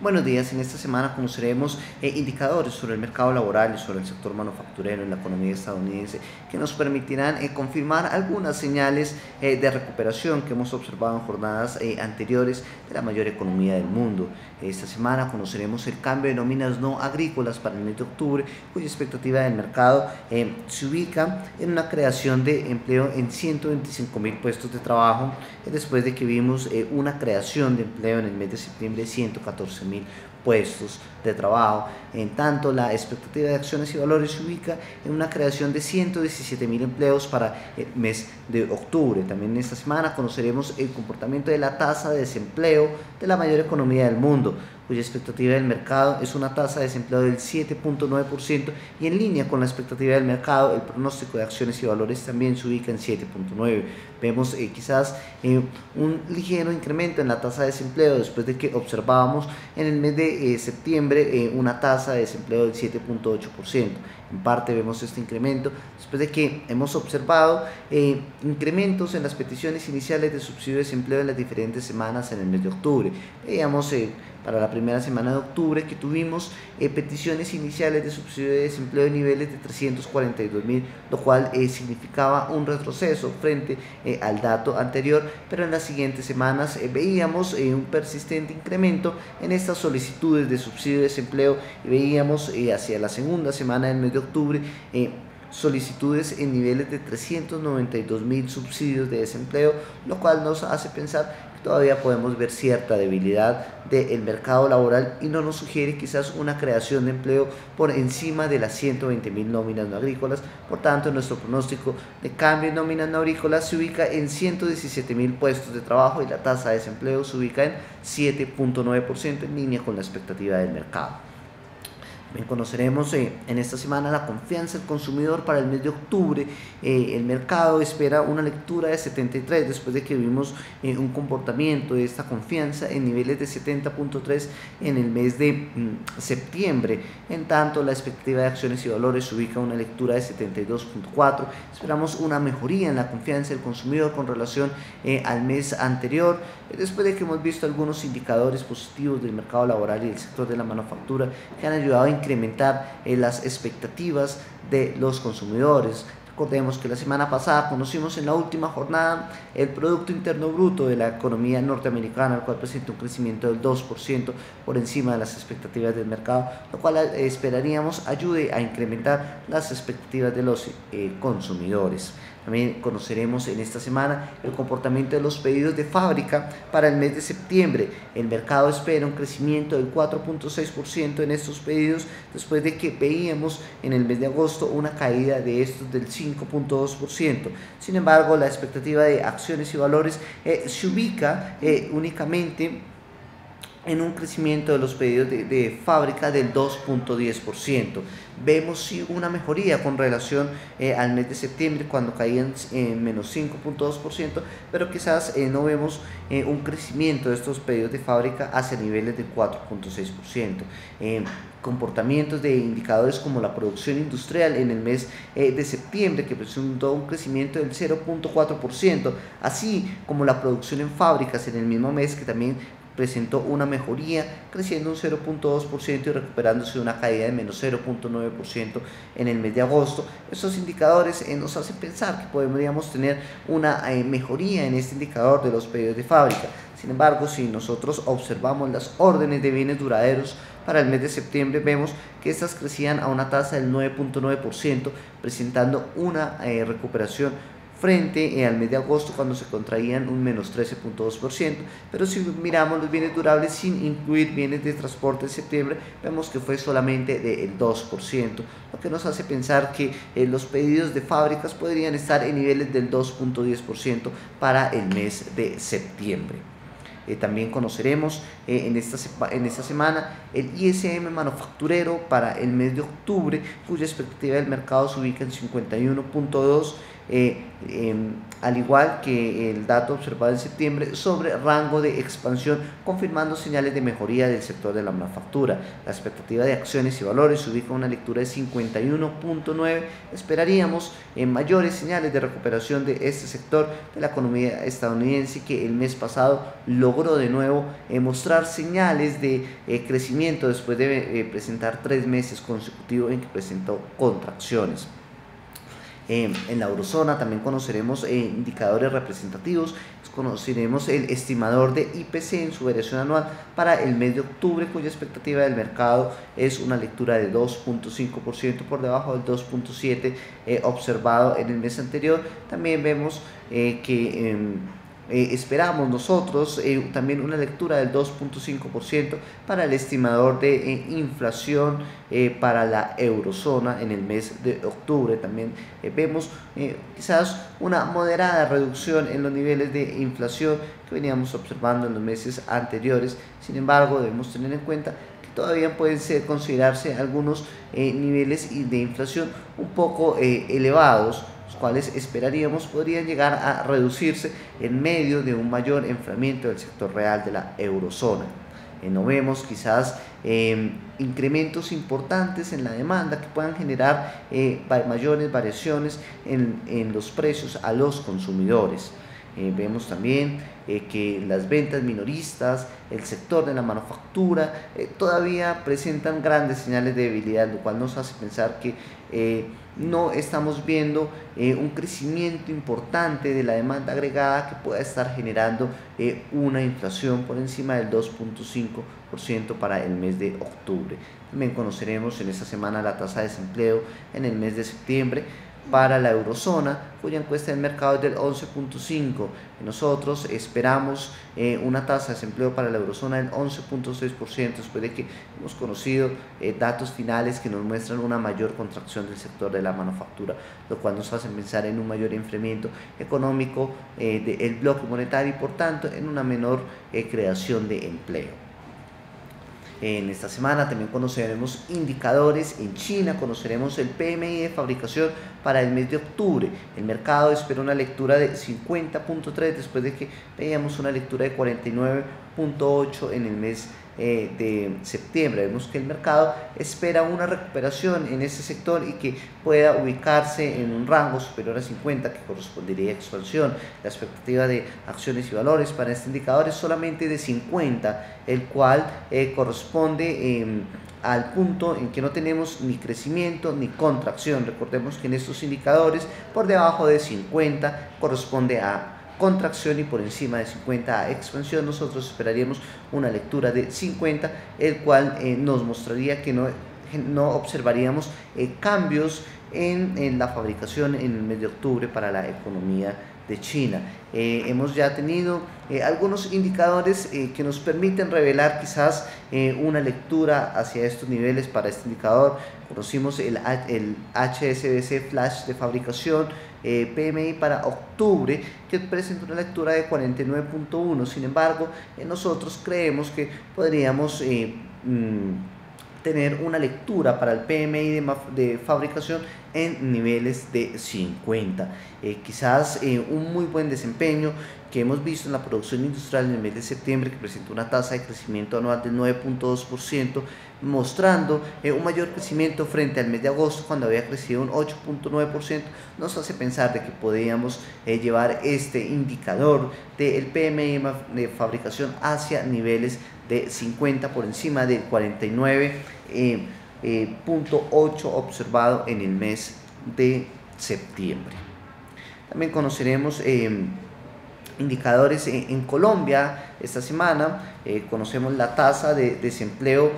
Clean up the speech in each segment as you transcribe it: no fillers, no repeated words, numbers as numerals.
Buenos días, en esta semana conoceremos indicadores sobre el mercado laboral y sobre el sector manufacturero en la economía estadounidense que nos permitirán confirmar algunas señales de recuperación que hemos observado en jornadas anteriores de la mayor economía del mundo. Esta semana conoceremos el cambio de nóminas no agrícolas para el mes de octubre, cuya expectativa del mercado se ubica en una creación de empleo en 125.000 puestos de trabajo, después de que vimos una creación de empleo en el mes de septiembre de 114.000 puestos de trabajo. En tanto, la expectativa de acciones y valores se ubica en una creación de 117.000 empleos para el mes de octubre. También en esta semana conoceremos el comportamiento de la tasa de desempleo de la mayor economía del mundo, cuya expectativa del mercado es una tasa de desempleo del 7.9%, y en línea con la expectativa del mercado, el pronóstico de acciones y valores también se ubica en 7.9%. Vemos quizás un ligero incremento en la tasa de desempleo después de que observábamos en el mes de septiembre una tasa de desempleo del 7.8%. En parte vemos este incremento después de que hemos observado incrementos en las peticiones iniciales de subsidio de desempleo en las diferentes semanas en el mes de octubre. Veíamos para la primera semana de octubre que tuvimos peticiones iniciales de subsidio de desempleo de niveles de 342.000, lo cual significaba un retroceso frente al dato anterior, pero en las siguientes semanas veíamos un persistente incremento en estas solicitudes de subsidio de desempleo, y veíamos hacia la segunda semana del mes de octubre solicitudes en niveles de 392.000 subsidios de desempleo, lo cual nos hace pensar que todavía podemos ver cierta debilidad del mercado laboral y no nos sugiere quizás una creación de empleo por encima de las 120.000 nóminas no agrícolas. Por tanto, nuestro pronóstico de cambio en nóminas no agrícolas se ubica en 117.000 puestos de trabajo y la tasa de desempleo se ubica en 7.9%, en línea con la expectativa del mercado. También conoceremos en esta semana la confianza del consumidor para el mes de octubre. El mercado espera una lectura de 73 después de que vimos un comportamiento de esta confianza en niveles de 70.3 en el mes de septiembre. En tanto, la expectativa de acciones y valores se ubica en una lectura de 72.4. Esperamos una mejoría en la confianza del consumidor con relación al mes anterior, después de que hemos visto algunos indicadores positivos del mercado laboral y del sector de la manufactura que han ayudado a incrementar las expectativas de los consumidores. Recordemos que la semana pasada conocimos en la última jornada el Producto Interno Bruto de la economía norteamericana, el cual presenta un crecimiento del 2% por encima de las expectativas del mercado, lo cual esperaríamos ayude a incrementar las expectativas de los consumidores. También conoceremos en esta semana el comportamiento de los pedidos de fábrica para el mes de septiembre. El mercado espera un crecimiento del 4.6% en estos pedidos, después de que veíamos en el mes de agosto una caída de estos del 5.2%. Sin embargo, la expectativa de acciones y valores se ubica únicamente en un crecimiento de los pedidos de fábrica del 2.10%. Vemos sí una mejoría con relación al mes de septiembre, cuando caían menos 5.2%, pero quizás no vemos un crecimiento de estos pedidos de fábrica hacia niveles del 4.6%. Comportamientos de indicadores como la producción industrial en el mes de septiembre, que presentó un crecimiento del 0.4%, así como la producción en fábricas en el mismo mes, que también presentó una mejoría, creciendo un 0.2% y recuperándose de una caída de menos 0.9% en el mes de agosto. Estos indicadores nos hacen pensar que podríamos tener una mejoría en este indicador de los pedidos de fábrica. Sin embargo, si nosotros observamos las órdenes de bienes duraderos para el mes de septiembre, vemos que estas crecían a una tasa del 9.9%, presentando una recuperación frente al mes de agosto, cuando se contraían un menos 13.2%, pero si miramos los bienes durables sin incluir bienes de transporte en septiembre, vemos que fue solamente del 2%, lo que nos hace pensar que los pedidos de fábricas podrían estar en niveles del 2.10% para el mes de septiembre. También conoceremos en esta semana el ISM manufacturero para el mes de octubre, cuya expectativa del mercado se ubica en 51.2, al igual que el dato observado en septiembre sobre rango de expansión, confirmando señales de mejoría del sector de la manufactura. La expectativa de acciones y valores se ubica en una lectura de 51.9. Esperaríamos mayores señales de recuperación de este sector de la economía estadounidense, que el mes pasado logró de nuevo mostrar señales de crecimiento después de presentar 3 meses consecutivos en que presentó contracciones. En la eurozona también conoceremos indicadores representativos. Conoceremos el estimador de IPC en su variación anual para el mes de octubre, cuya expectativa del mercado es una lectura de 2.5% por debajo del 2.7% observado en el mes anterior. También vemos que esperamos nosotros también una lectura del 2.5% para el estimador de inflación para la eurozona en el mes de octubre. También vemos quizás una moderada reducción en los niveles de inflación que veníamos observando en los meses anteriores. Sin embargo, debemos tener en cuenta que todavía pueden considerarse algunos niveles de inflación un poco elevados, cuales esperaríamos podrían llegar a reducirse en medio de un mayor enfriamiento del sector real de la eurozona. No vemos quizás incrementos importantes en la demanda que puedan generar mayores variaciones en los precios a los consumidores. Vemos también que las ventas minoristas, el sector de la manufactura todavía presentan grandes señales de debilidad, lo cual nos hace pensar que no estamos viendo un crecimiento importante de la demanda agregada que pueda estar generando una inflación por encima del 2.5% para el mes de octubre. También conoceremos en esta semana la tasa de desempleo en el mes de septiembre para la eurozona, cuya encuesta del mercado es del 11.5%. Nosotros esperamos una tasa de desempleo para la eurozona del 11.6%, después de que hemos conocido datos finales que nos muestran una mayor contracción del sector de la manufactura, lo cual nos hace pensar en un mayor enfriamiento económico del bloque monetario y por tanto en una menor creación de empleo. En esta semana también conoceremos indicadores en China, conoceremos el PMI de fabricación para el mes de octubre. El mercado espera una lectura de 50.3 después de que veíamos una lectura de 49.8 en el mes de septiembre. Vemos que el mercado espera una recuperación en este sector y que pueda ubicarse en un rango superior a 50, que correspondería a expansión. La expectativa de acciones y valores para este indicador es solamente de 50, el cual corresponde al punto en que no tenemos ni crecimiento ni contracción. Recordemos que en estos indicadores por debajo de 50 corresponde a contracción y por encima de 50 a expansión. Nosotros esperaríamos una lectura de 50, el cual nos mostraría que no observaríamos cambios en la fabricación en el mes de octubre para la economía de China. Hemos ya tenido algunos indicadores que nos permiten revelar quizás una lectura hacia estos niveles para este indicador. Conocimos el HSBC Flash de fabricación, PMI para octubre, que presenta una lectura de 49.1. Sin embargo, nosotros creemos que podríamos tener una lectura para el PMI de fabricación en niveles de 50. Quizás un muy buen desempeño que hemos visto en la producción industrial en el mes de septiembre, que presentó una tasa de crecimiento anual del 9.2%, mostrando un mayor crecimiento frente al mes de agosto, cuando había crecido un 8.9%, nos hace pensar de que podríamos llevar este indicador del PMI de fabricación hacia niveles de 50 por encima del 49.8 observado en el mes de septiembre. También conoceremos indicadores en Colombia esta semana. Conocemos la tasa de desempleo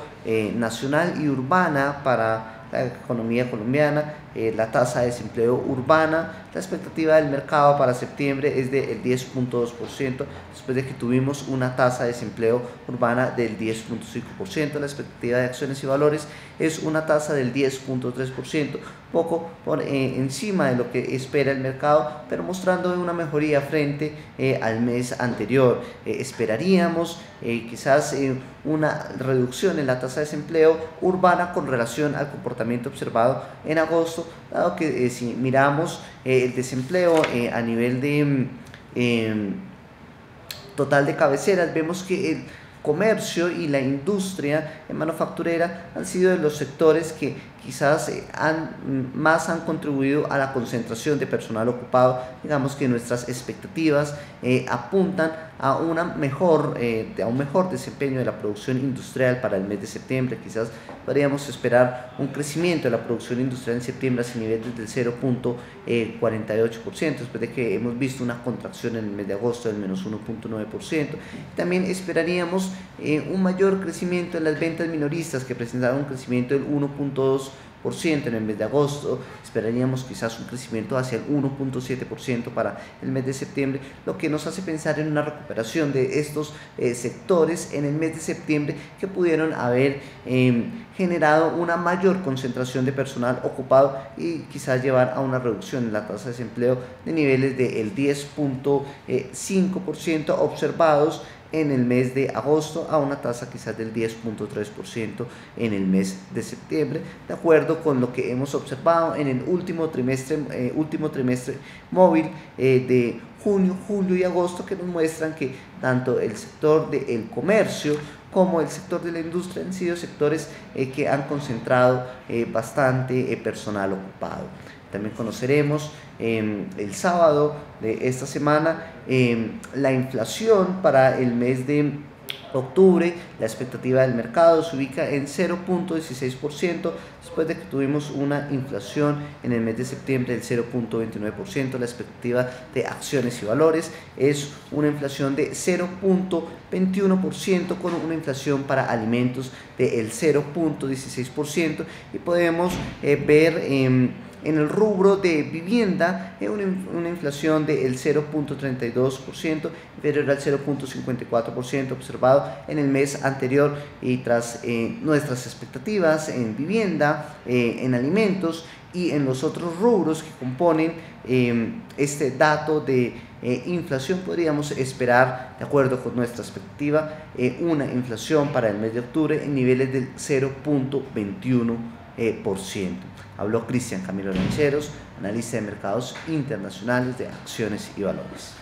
nacional y urbana para la economía colombiana, la tasa de desempleo urbana. La expectativa del mercado para septiembre es del 10.2%, después de que tuvimos una tasa de desempleo urbana del 10.5%. La expectativa de acciones y valores es una tasa del 10.3%, poco por encima de lo que espera el mercado, pero mostrando una mejoría frente al mes anterior. Esperaríamos quizás una reducción en la tasa de desempleo urbana con relación al comportamiento observado en agosto, agosto, dado que si miramos el desempleo a nivel de total de cabeceras, vemos que el comercio y la industria manufacturera han sido de los sectores que quizás más han contribuido a la concentración de personal ocupado. Digamos que nuestras expectativas apuntan a un mejor desempeño de la producción industrial para el mes de septiembre. Quizás podríamos esperar un crecimiento de la producción industrial en septiembre hacia niveles del 0.48%, después de que hemos visto una contracción en el mes de agosto del menos 1.9%. También esperaríamos un mayor crecimiento en las ventas minoristas, que presentaron un crecimiento del 1.2% en el mes de agosto. Esperaríamos quizás un crecimiento hacia el 1.7% para el mes de septiembre, lo que nos hace pensar en una recuperación de estos sectores en el mes de septiembre, que pudieron haber generado una mayor concentración de personal ocupado y quizás llevar a una reducción en la tasa de desempleo de niveles del 10.5% observados en el mes de agosto a una tasa quizás del 10.3% en el mes de septiembre, de acuerdo con lo que hemos observado en el último trimestre móvil de junio, julio y agosto, que nos muestran que tanto el sector del comercio como el sector de la industria han sido sectores que han concentrado bastante personal ocupado. También conoceremos el sábado de esta semana la inflación para el mes de octubre. La expectativa del mercado se ubica en 0.16%, después de que tuvimos una inflación en el mes de septiembre del 0.29%. La expectativa de acciones y valores es una inflación de 0.21%, con una inflación para alimentos del 0.16%, y podemos ver en el rubro de vivienda una inflación del 0.32%, inferior al 0.54% observado en el mes anterior. Y tras nuestras expectativas en vivienda, en alimentos y en los otros rubros que componen este dato de inflación, podríamos esperar, de acuerdo con nuestra expectativa, una inflación para el mes de octubre en niveles del 0.21%. Habló Cristian Camilo Lancheros, analista de mercados internacionales de acciones y valores.